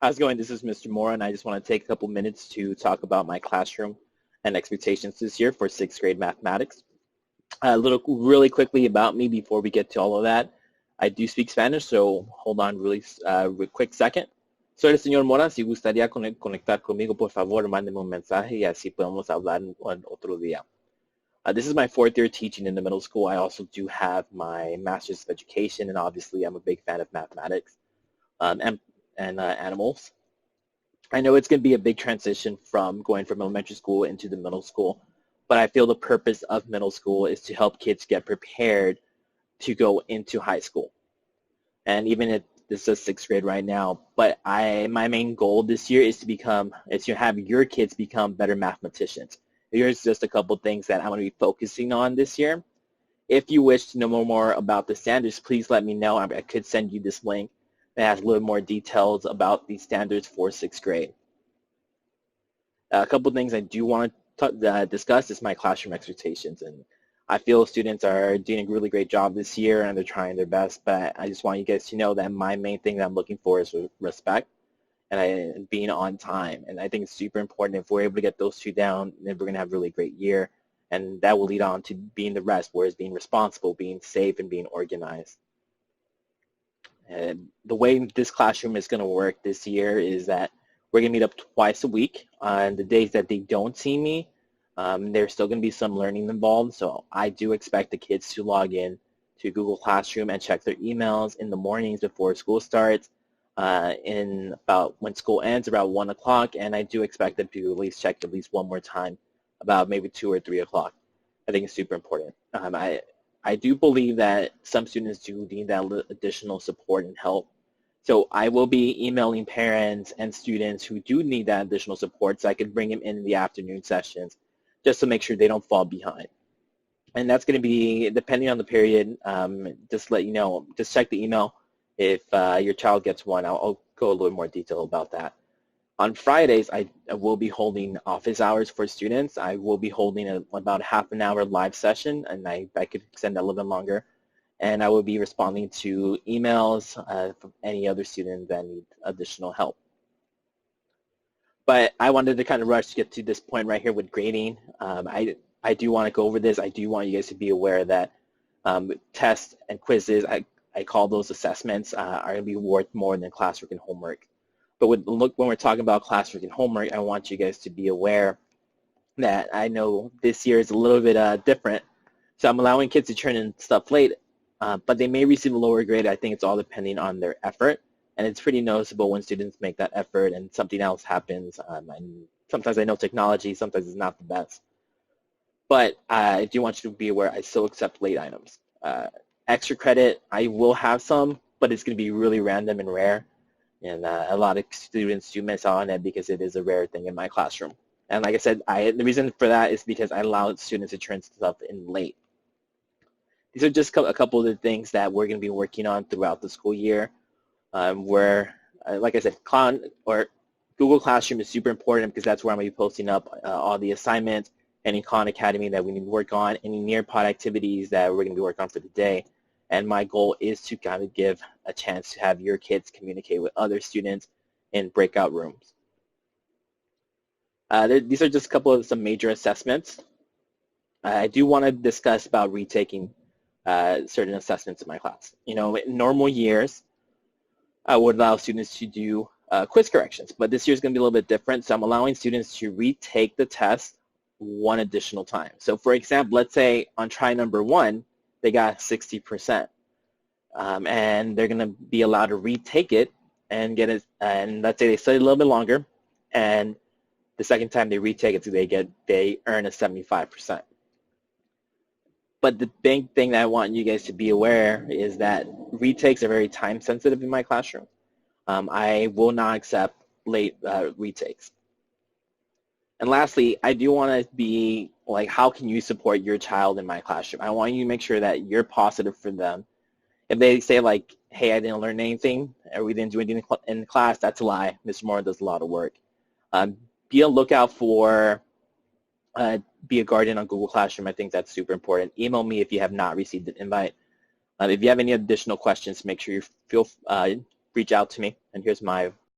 How's it going? This is Mr. Mora, and I just want to take a couple minutes to talk about my classroom and expectations this year for sixth grade mathematics. A little really quickly about me before we get to all of that. I do speak Spanish, so hold on real quick second. Soy el señor Mora. Si gustaría conectar conmigo, por favor, mándeme un mensaje y así podemos hablar en otro día. This is my fourth year teaching in the middle school. I also do have my master's of education, and obviously I'm a big fan of mathematics and animals. I know it's going to be a big transition from going from elementary school into the middle school, but I feel the purpose of middle school is to help kids get prepared to go into high school. And even if this is sixth grade right now, but my main goal this year is to have your kids become better mathematicians. Here's just a couple things that I'm going to be focusing on this year. If you wish to know more about the standards, please let me know. I could send you this link that has a little more details about these standards for sixth grade. A couple things I do want to discuss is my classroom expectations, and I feel students are doing a really great job this year and they're trying their best, but I just want you guys to know that my main thing that I'm looking for is respect and being on time, and I think it's super important. If we're able to get those two down, then we're going to have a really great year, and that will lead on to being the rest, whereas being responsible, being safe, and being organized. And the way this classroom is going to work this year is that we're going to meet up twice a week. On the days that they don't see me, there's still going to be some learning involved. So I do expect the kids to log in to Google Classroom and check their emails in the mornings before school starts, in about when school ends, about 1 o'clock. And I do expect them to at least check at least one more time, about maybe 2 or 3 o'clock. I think it's super important. I do believe that some students do need that additional support and help. So I will be emailing parents and students who do need that additional support so I can bring them in the afternoon sessions just to make sure they don't fall behind. And that's going to be, depending on the period, just let you know, just check the email. If your child gets one, I'll go a little more detail about that. On Fridays, I will be holding office hours for students. I will be holding about half an hour live session, and I could extend that a little bit longer. And I will be responding to emails from any other student that need additional help. But I wanted to kind of rush to get to this point right here with grading. I do want to go over this. I do want you guys to be aware that tests and quizzes, I call those assessments, are going to be worth more than classwork and homework. But when we're talking about classwork and homework, I want you guys to be aware that I know this year is a little bit different. So I'm allowing kids to turn in stuff late, but they may receive a lower grade. I think it's all depending on their effort. And it's pretty noticeable when students make that effort and something else happens. And sometimes I know technology, sometimes it's not the best. But I do want you to be aware I still accept late items. Extra credit, I will have some, but it's going to be really random and rare. And a lot of students do miss out on it because it is a rare thing in my classroom. And like I said, the reason for that is because I allow students to turn stuff in late. These are just a couple of the things that we're going to be working on throughout the school year. Where, like I said, Google Classroom is super important because that's where I'm going to be posting up all the assignments, any Khan Academy that we need to work on, any Nearpod activities that we're going to be working on for the day. And my goal is to kind of give a chance to have your kids communicate with other students in breakout rooms. These are just a couple of some major assessments. I do want to discuss about retaking certain assessments in my class. You know, in normal years, I would allow students to do quiz corrections, but this year is going to be a little bit different. So I'm allowing students to retake the test one additional time. So for example, let's say on try number 1, they got 60%, and they're going to be allowed to retake it and get it. And let's say they study a little bit longer, and the second time they retake it, so they earn a 75%. But the big thing that I want you guys to be aware is that retakes are very time sensitive in my classroom. I will not accept late retakes. And lastly, I do want to be like, how can you support your child in my classroom? I want you to make sure that you're positive for them. If they say like, hey, I didn't learn anything, or we didn't do anything in class, that's a lie. Mr. Moore does a lot of work. Be on lookout for be a guardian on Google Classroom. I think that's super important. Email me if you have not received an invite. If you have any additional questions, make sure you reach out to me. And here's my